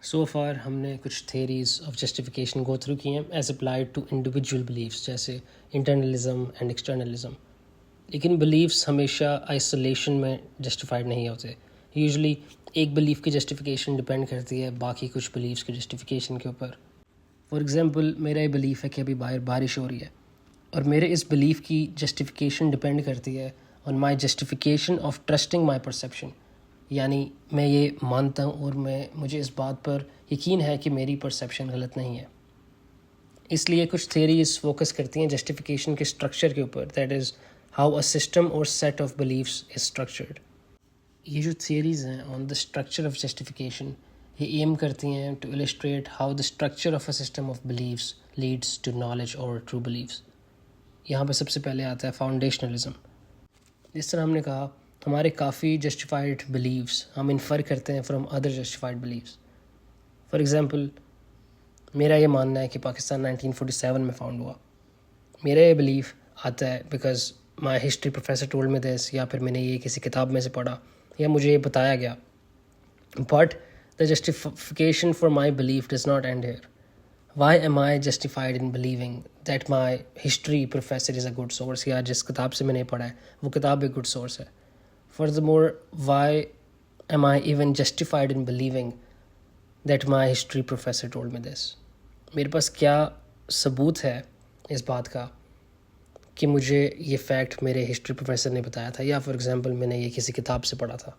सो far हमने कुछ theories of justification go through की हैं as applied to individual believes जैसे इंटरनलिज्म एंड एक्सटर्नलिज्म। लेकिन बिलीव्स हमेशा आइसोलेशन में जस्टिफाइड नहीं होते। यूजुअली एक बिलीफ की जस्टिफिकेशन डिपेंड करती है बाकी कुछ बिलीव्स की जस्टिफिकेशन के ऊपर। फॉर एग्जांपल मेरा ये बिलीफ है कि अभी बाहर बारिश हो रही है और मेरे इस बिलीफ की जस्टिफिकेशन डिपेंड करती है on my justification of trusting my perception. यानी मैं ये मानता हूँ और मुझे इस बात पर यकीन है कि मेरी परसेप्शन गलत नहीं है। इसलिए कुछ थेरीज फोकस करती हैं जस्टिफिकेशन के स्ट्रक्चर के ऊपर, that is how a system और set of beliefs is structured. ये जो थेरीज हैं on the structure of justification, ये एम करती हैं to illustrate how the structure of a system of beliefs leads to knowledge और ट्रू बिलीव्स। यहाँ पर सबसे पहले आता है फाउंडेशनलिज्म। जिस तरह हमने कहा, हमारे काफ़ी जस्टिफाइड बिलीव्स हम इन्फर करते हैं from other justified believes. For example, मेरा ये मानना है कि पाकिस्तान 1947 में फाउंड हुआ। मेरा ये बिलीव आता है because my history professor told me this, या फिर मैंने ये किसी किताब में से पढ़ा या मुझे ये बताया गया। But the justification for my believe does not end here. Why am I justified in believing that my history professor is a good source, या जिस किताब से मैंने पढ़ा है वो किताब एक गुड सोर्स है। Furthermore, why am I even justified in believing that my history professor told me this? मेरे पास क्या सबूत है इस बात का कि मुझे ये फैक्ट मेरे हिस्ट्री प्रोफेसर ने बताया था, या फॉर एग्ज़ाम्पल मैंने ये किसी किताब से पढ़ा था।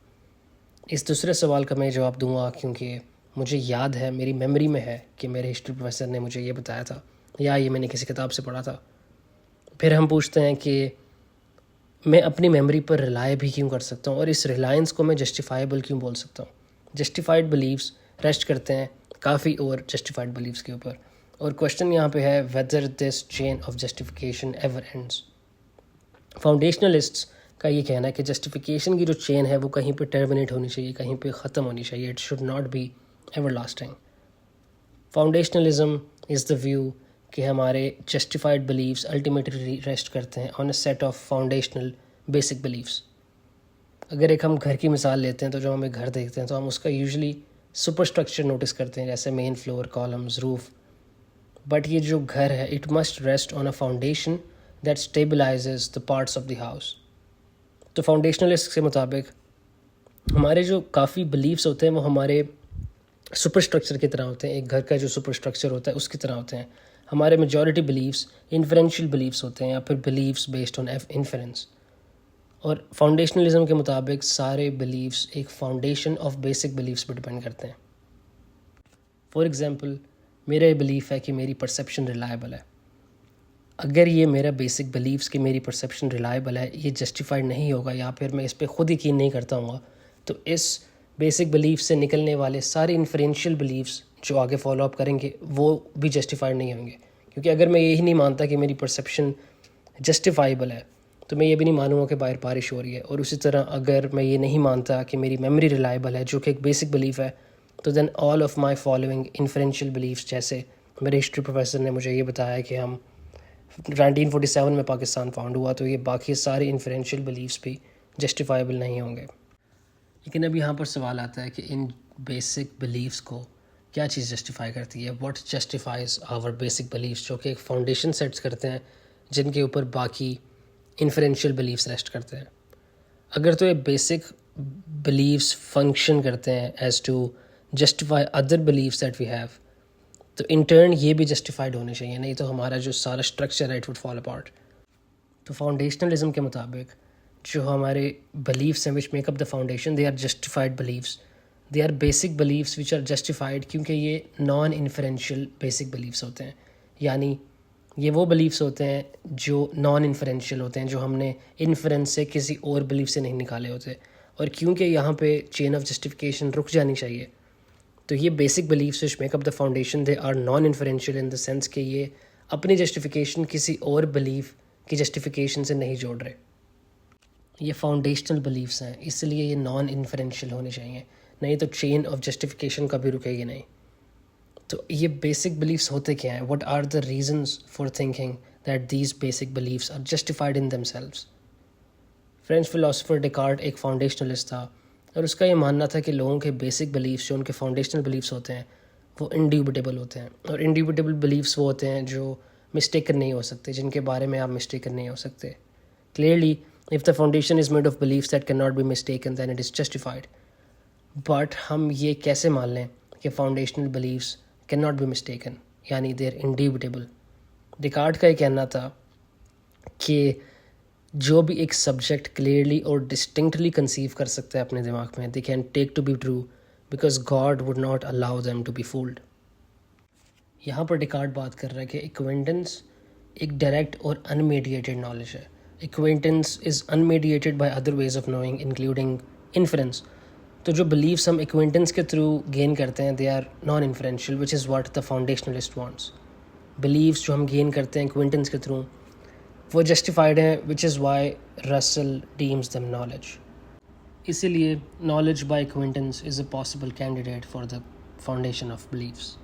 इस दूसरे सवाल का मैं जवाब दूंगा क्योंकि मुझे याद है, मेरी मेमोरी में है कि मेरे हिस्ट्री प्रोफेसर ने मुझे ये बताया था या ये मैंने किसी किताब से पढ़ा था। फिर हम पूछते हैं कि मैं अपनी मेमोरी पर रिलाय भी क्यों कर सकता हूँ और इस रिलायंस को मैं जस्टिफाइबल क्यों बोल सकता हूँ। जस्टिफाइड बिलीव्स रेस्ट करते हैं काफ़ी और जस्टिफाइड बिलीव्स के ऊपर, और क्वेश्चन यहाँ पे है whether this chain of justification ever ends. Foundationalists का ये कहना है कि जस्टिफिकेशन की जो चेन है वो कहीं पे टर्मिनेट होनी चाहिए, कहीं पे ख़त्म होनी चाहिए। It should not be ever lasting. Foundationalism is the view कि हमारे जस्टिफाइड बिलीव्स अल्टीमेटली रेस्ट करते हैं on a set of foundational basic beliefs. अगर एक हम घर की मिसाल लेते हैं तो जब हम एक घर देखते हैं तो हम उसका यूजुअली सुपर स्ट्रक्चर नोटिस करते हैं, जैसे main floor, columns, roof. But ये जो घर है, it must rest on a foundation that stabilises the parts of the house. तो फाउंडेशनलिस्ट के मुताबिक हमारे जो काफ़ी बिलीव्स होते हैं वो हमारे सुपर स्ट्रक्चर की तरह होते हैं। एक घर का जो सुपर स्ट्रक्चर होता है उसकी तरह होते हैं। हमारे मेजॉरिटी बिलीव्स इन्फरेंशियल बिलीव्स होते हैं या फिर बिलीव्स बेस्ड ऑन इन्फरेंस। और फाउंडेशनलिज्म के मुताबिक सारे बिलीव्स एक फाउंडेशन ऑफ बेसिक बिलीव्स पर डिपेंड करते हैं। फॉर एग्जांपल, मेरा ये बिलीफ है कि मेरी परसेप्शन रिलायबल है। अगर ये मेरा बेसिक बिलीव्स कि मेरी परसेप्शन रिलायबल है ये जस्टिफाइड नहीं होगा, या फिर मैं इस पर खुद यकीन नहीं करता हूँ, तो इस बेसिक बिलीफ से निकलने वाले सारे इन्फरेंशियल बिलीव्स जो आगे फॉलो अप करेंगे वो भी जस्टिफाइड नहीं होंगे। क्योंकि अगर मैं यही नहीं मानता कि मेरी परसेप्शन जस्टिफाइबल है तो मैं ये भी नहीं मानूंगा कि बाहर बारिश हो रही है। और उसी तरह अगर मैं ये नहीं मानता कि मेरी मेमोरी रिलायबल है, जो कि एक बेसिक बिलीफ है, तो then all of my following inferential beliefs, जैसे मेरे हिस्ट्री प्रोफेसर ने मुझे ये बताया कि हम 1947 में पाकिस्तान फाउंड हुआ, तो ये बाकी सारे इन्फरेंशियल बिलीव्स भी जस्टिफाइबल नहीं होंगे। लेकिन अब यहाँ पर सवाल आता है कि इन बेसिक बिलीव्स को क्या चीज़ जस्टिफाई करती है। What justifies our basic believes, जो कि एक फाउंडेशन सेट्स करते हैं जिनके ऊपर बाकी इन्फरेंशियल बिलीव्स रेस्ट करते हैं। अगर तो ये बेसिक बिलीव्स फंक्शन करते हैं as to justify other believes that we have, तो इन टर्न ये भी जस्टिफाइड होने चाहिए, नहीं तो हमारा जो सारा स्ट्रक्चर है इट वुड फॉल अपार्ट। तो फाउंडेशनलिज्म के मुताबिक जो हमारे बिलीव्स हैं which make up the foundation, they are justified believes, they are basic beliefs which are justified, क्योंकि ये नॉन इन्फरेंशियल बेसिक बिलीव्स होते हैं। यानी ये वो बिलीव्स होते हैं जो नॉन इन्फरेंशियल होते हैं, जो हमने इन्फरेंस से किसी और बिलीव से नहीं निकाले होते। और क्योंकि यहाँ पे चेन ऑफ जस्टिफिकेशन रुक जानी चाहिए, तो ये basic beliefs which make up the foundation, they are non inferential in the sense कि ये अपनी जस्टिफिकेशन किसी और बिलीव की जस्टिफिकेशन से नहीं जोड़ रहे। ये फाउंडेशनल बिलीव्स हैं, इसलिए ये नॉन इन्फरेंशियल होने चाहिए, नहीं तो चेन ऑफ जस्टिफिकेशन कभी रुकेगी नहीं। तो ये बेसिक बिलीव्स होते क्या हैं? What are the reasons for thinking that these basic believes are justified in themselves? French philosopher Descartes एक फाउंडेशनलिस्ट था, और उसका ये मानना था कि लोगों के बेसिक बिलीफ्स जो उनके फाउंडेशनल बिलीफ्स होते हैं वो इंड्यूबिटेबल होते हैं, और इंड्यूबिटेबल बिलीफ्स वो होते हैं जो मिस्टेकन नहीं हो सकते, जिनके बारे में आप मिस्टेकन नहीं हो सकते. Clearly if the foundation is made of beliefs that can not be mistaken then it is justified. But हम ये कैसे मान लें कि foundational beliefs can not be mistaken, यानी देर इंड्यूबिटेबल. डिकार्ट का ये कहना था कि जो भी एक सब्जेक्ट क्लियरली और डिस्टिंक्टली कंसीव कर सकता है अपने दिमाग में, they can take to be true because God would not allow them to be fooled. यहाँ पर डिकार्ट बात कर रहा है कि एक्वेंटेंस एक डायरेक्ट और अनमीडिएटेड नॉलेज है. Acquaintance is unmediated by other ways of knowing including inference. तो जो बिलीव्स हम एक्वेंटेंस के थ्रू गेन करते हैं they are non inferential, which is what the foundationalist wants. Beliefs जो हम गेन करते हैं एक्वेंटेंस के थ्रू वो जस्टिफाइड हैं, which is why Russell deems them knowledge. इसीलिए knowledge by acquaintance is a possible candidate for the foundation of beliefs.